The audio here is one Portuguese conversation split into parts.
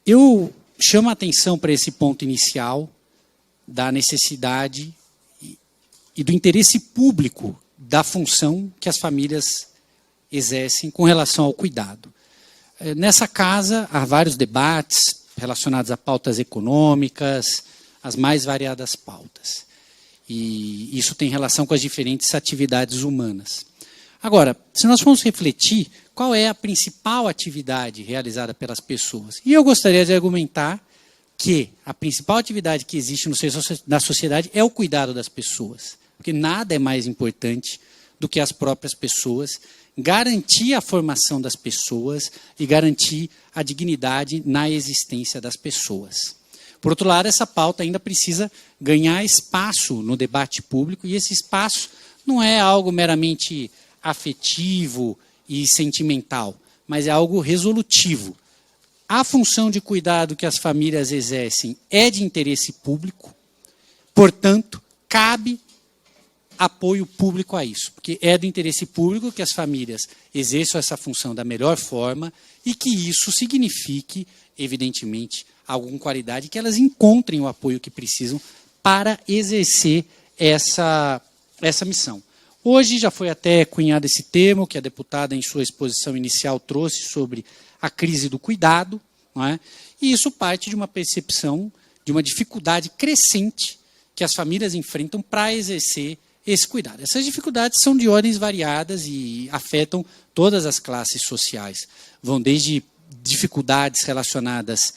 Eu chamo a atenção para esse ponto inicial da necessidade e do interesse público da função que as famílias exercem com relação ao cuidado. Nessa casa, há vários debates relacionados a pautas econômicas, as mais variadas pautas. E isso tem relação com as diferentes atividades humanas. Agora, se nós formos refletir, qual é a principal atividade realizada pelas pessoas? E eu gostaria de argumentar que a principal atividade que existe na sociedade é o cuidado das pessoas. Porque nada é mais importante do que as próprias pessoas, garantir a formação das pessoas e garantir a dignidade na existência das pessoas. Por outro lado, essa pauta ainda precisa ganhar espaço no debate público, e esse espaço não é algo meramente afetivo e sentimental, mas é algo resolutivo. A função de cuidado que as famílias exercem é de interesse público, portanto, cabe apoio público a isso, porque é do interesse público que as famílias exerçam essa função da melhor forma e que isso signifique, evidentemente, alguma qualidade, que elas encontrem o apoio que precisam para exercer essa missão. Hoje já foi até cunhado esse termo, que a deputada, em sua exposição inicial, trouxe sobre a crise do cuidado, não é? E isso parte de uma percepção de uma dificuldade crescente que as famílias enfrentam para exercer esse cuidado. Essas dificuldades são de ordens variadas e afetam todas as classes sociais. Vão desde dificuldades relacionadas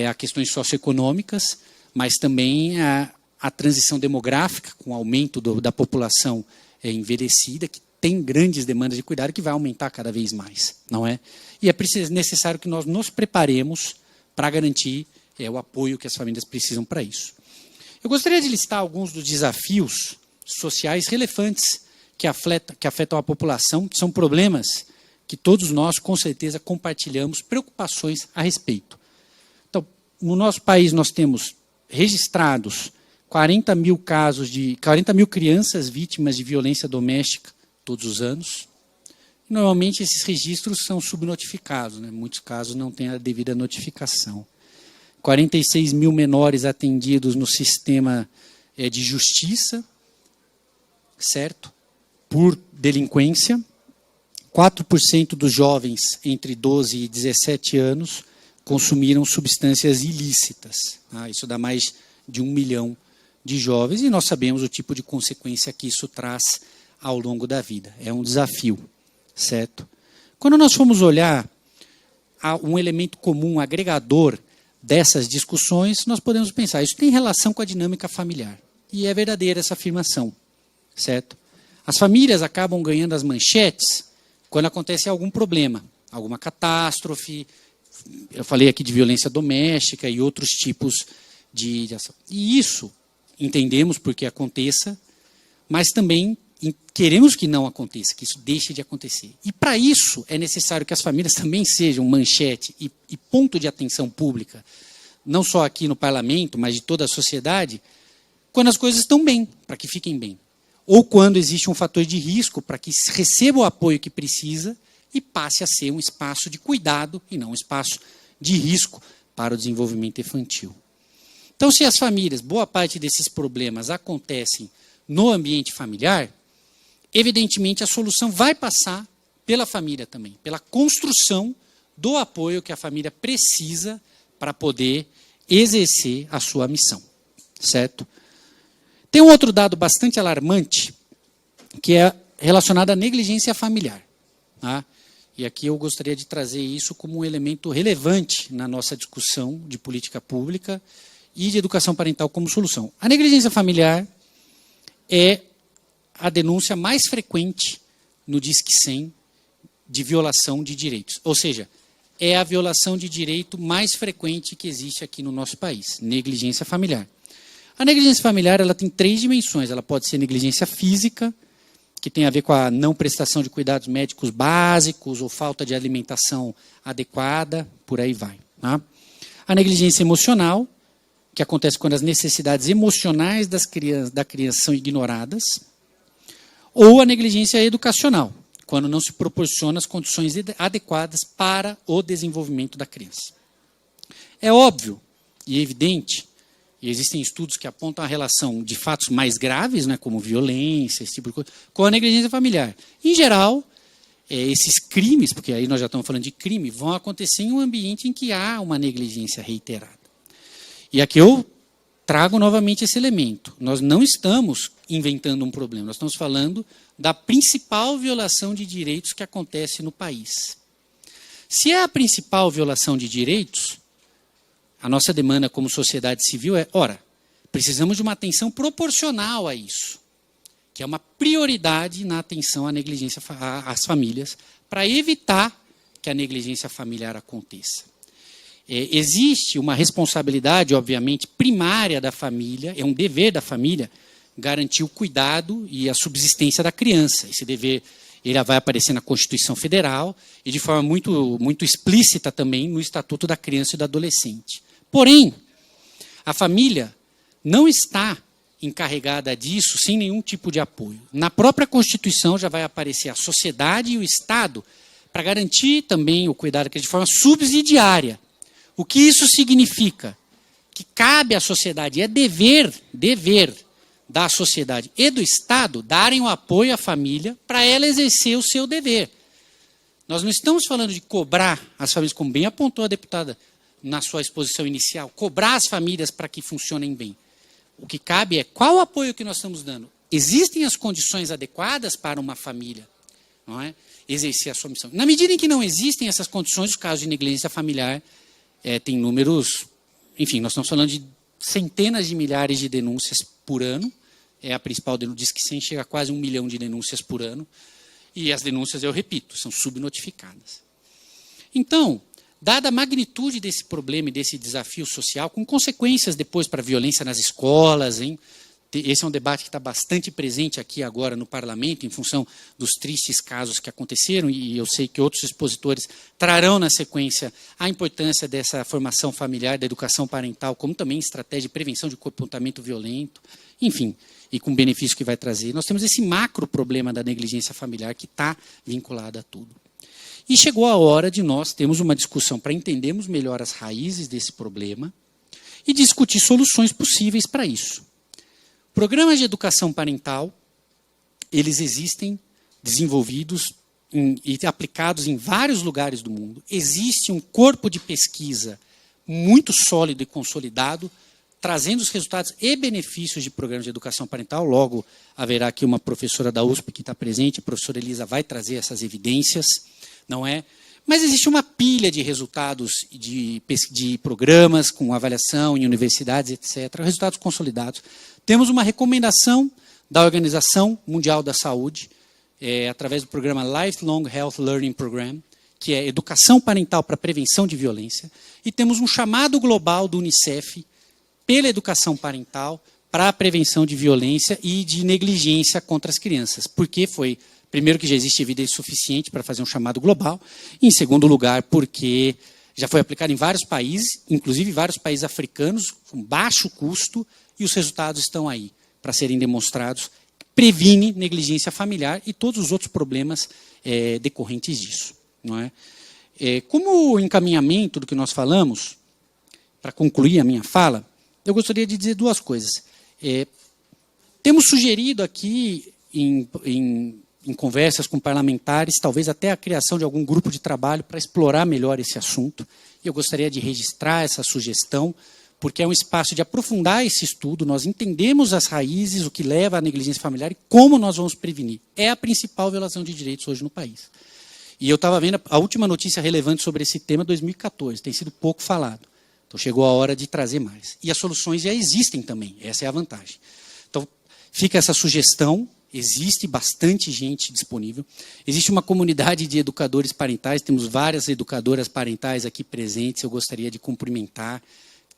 a questões socioeconômicas, mas também a transição demográfica, com o aumento da população envelhecida, que tem grandes demandas de cuidado, que vai aumentar cada vez mais, não é? E é necessário que nós nos preparemos para garantir o apoio que as famílias precisam para isso. Eu gostaria de listar alguns dos desafios sociais relevantes que afetam a população, que são problemas que todos nós, com certeza, compartilhamos preocupações a respeito. Então, no nosso país, nós temos registrados 40 mil crianças vítimas de violência doméstica todos os anos. Normalmente, esses registros são subnotificados, né? Em muitos casos não tem a devida notificação. 46 mil menores atendidos no sistema de justiça, certo? Por delinquência. 4% dos jovens entre 12 e 17 anos consumiram substâncias ilícitas. Isso dá mais de 1 milhão de jovens, e nós sabemos o tipo de consequência que isso traz ao longo da vida. É um desafio, certo? Quando nós formos olhar um elemento comum, agregador dessas discussões, nós podemos pensar, isso tem relação com a dinâmica familiar. E é verdadeira essa afirmação, certo? As famílias acabam ganhando as manchetes quando acontece algum problema, alguma catástrofe. Eu falei aqui de violência doméstica e outros tipos de ação. E isso entendemos porque aconteça, mas também queremos que não aconteça, que isso deixe de acontecer. E para isso é necessário que as famílias também sejam manchete e ponto de atenção pública, não só aqui no parlamento, mas de toda a sociedade, quando as coisas estão bem, para que fiquem bem. Ou quando existe um fator de risco, para que receba o apoio que precisa e passe a ser um espaço de cuidado e não um espaço de risco para o desenvolvimento infantil. Então, se as famílias, boa parte desses problemas acontecem no ambiente familiar, evidentemente a solução vai passar pela família também, pela construção do apoio que a família precisa para poder exercer a sua missão, certo? Tem um outro dado bastante alarmante, que é relacionado à negligência familiar. Tá? E aqui eu gostaria de trazer isso como um elemento relevante na nossa discussão de política pública e de educação parental como solução. A negligência familiar é a denúncia mais frequente no Disque 100 de violação de direitos. Ou seja, é a violação de direito mais frequente que existe aqui no nosso país, negligência familiar. A negligência familiar ela tem 3 dimensões. Ela pode ser negligência física, que tem a ver com a não prestação de cuidados médicos básicos ou falta de alimentação adequada, por aí vai. Tá? A negligência emocional, que acontece quando as necessidades emocionais da criança são ignoradas. Ou a negligência educacional, quando não se proporciona as condições adequadas para o desenvolvimento da criança. É óbvio e evidente, e existem estudos que apontam a relação de fatos mais graves, né, como violência, esse tipo de coisa, com a negligência familiar. Em geral, esses crimes, porque aí nós já estamos falando de crime, vão acontecer em um ambiente em que há uma negligência reiterada. E aqui eu trago novamente esse elemento. Nós não estamos inventando um problema, nós estamos falando da principal violação de direitos que acontece no país. Se é a principal violação de direitos, a nossa demanda como sociedade civil é, ora, precisamos de uma atenção proporcional a isso, que é uma prioridade na atenção à negligência às famílias, para evitar que a negligência familiar aconteça. Existe uma responsabilidade, obviamente, primária da família, é um dever da família garantir o cuidado e a subsistência da criança. Esse dever ele vai aparecer na Constituição Federal e de forma muito explícita também no Estatuto da Criança e do Adolescente. Porém, a família não está encarregada disso sem nenhum tipo de apoio. Na própria Constituição já vai aparecer a sociedade e o Estado para garantir também o cuidado de forma subsidiária. O que isso significa? Que cabe à sociedade, é dever da sociedade e do Estado darem o apoio à família para ela exercer o seu dever. Nós não estamos falando de cobrar as famílias, como bem apontou a deputada na sua exposição inicial, cobrar as famílias para que funcionem bem. O que cabe é qual o apoio que nós estamos dando. Existem as condições adequadas para uma família, não é, exercer a sua missão. Na medida em que não existem essas condições, os casos de negligência familiar tem números, enfim, nós estamos falando de centenas de milhares de denúncias por ano. A principal denúncia diz que chega a quase 1 milhão de denúncias por ano. E as denúncias, eu repito, são subnotificadas. Então, dada a magnitude desse problema e desse desafio social, com consequências depois para a violência nas escolas, hein? Esse é um debate que está bastante presente aqui agora no parlamento, em função dos tristes casos que aconteceram, e eu sei que outros expositores trarão na sequência a importância dessa formação familiar, da educação parental, como também estratégia de prevenção de comportamento violento, enfim, e com o benefício que vai trazer. Nós temos esse macro problema da negligência familiar que está vinculado a tudo. E chegou a hora de nós termos uma discussão para entendermos melhor as raízes desse problema e discutir soluções possíveis para isso. Programas de educação parental, eles existem desenvolvidos e aplicados em vários lugares do mundo. Existe um corpo de pesquisa muito sólido e consolidado, trazendo os resultados e benefícios de programas de educação parental. Logo, haverá aqui uma professora da USP que está presente, a professora Elisa vai trazer essas evidências, não é? Mas existe uma pilha de resultados de programas com avaliação em universidades, etc., resultados consolidados. Temos uma recomendação da Organização Mundial da Saúde, através do programa Lifelong Health Learning Program, que é Educação Parental para Prevenção de Violência, e temos um chamado global do Unicef pela educação parental para a prevenção de violência e de negligência contra as crianças, porque foi, primeiro, que já existe evidência suficiente para fazer um chamado global, e, em segundo lugar, porque já foi aplicado em vários países, inclusive vários países africanos, com baixo custo, e os resultados estão aí para serem demonstrados. Previne negligência familiar e todos os outros problemas decorrentes disso. Não é? Como encaminhamento do que nós falamos, para concluir a minha fala, eu gostaria de dizer duas coisas. Temos sugerido aqui, em conversas com parlamentares, talvez até a criação de algum grupo de trabalho para explorar melhor esse assunto. Eu gostaria de registrar essa sugestão, porque é um espaço de aprofundar esse estudo, nós entendemos as raízes, o que leva à negligência familiar e como nós vamos prevenir. É a principal violação de direitos hoje no país. E eu estava vendo a última notícia relevante sobre esse tema, 2014, tem sido pouco falado. Então chegou a hora de trazer mais. E as soluções já existem também, essa é a vantagem. Então fica essa sugestão, existe bastante gente disponível. Existe uma comunidade de educadores parentais, temos várias educadoras parentais aqui presentes, eu gostaria de cumprimentar.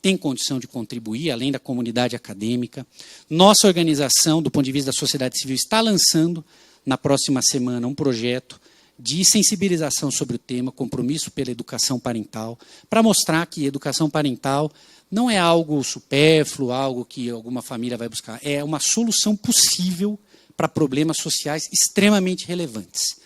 Tem condição de contribuir, além da comunidade acadêmica. Nossa organização, do ponto de vista da sociedade civil, está lançando, na próxima semana, um projeto de sensibilização sobre o tema, compromisso pela educação parental, para mostrar que educação parental não é algo supérfluo, algo que alguma família vai buscar, é uma solução possível para problemas sociais extremamente relevantes.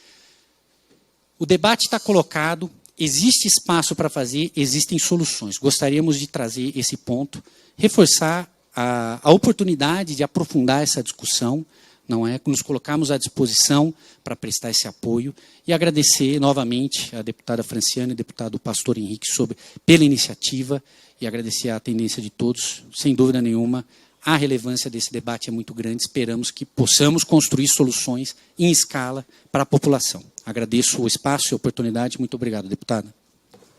O debate está colocado, existe espaço para fazer, existem soluções. Gostaríamos de trazer esse ponto, reforçar a oportunidade de aprofundar essa discussão, não é? Nos colocarmos à disposição para prestar esse apoio e agradecer novamente a deputada Franciane e o deputado Pastor Henrique pela iniciativa e agradecer a atendência de todos. Sem dúvida nenhuma, a relevância desse debate é muito grande. Esperamos que possamos construir soluções em escala para a população. Agradeço o espaço e a oportunidade. Muito obrigado, deputada.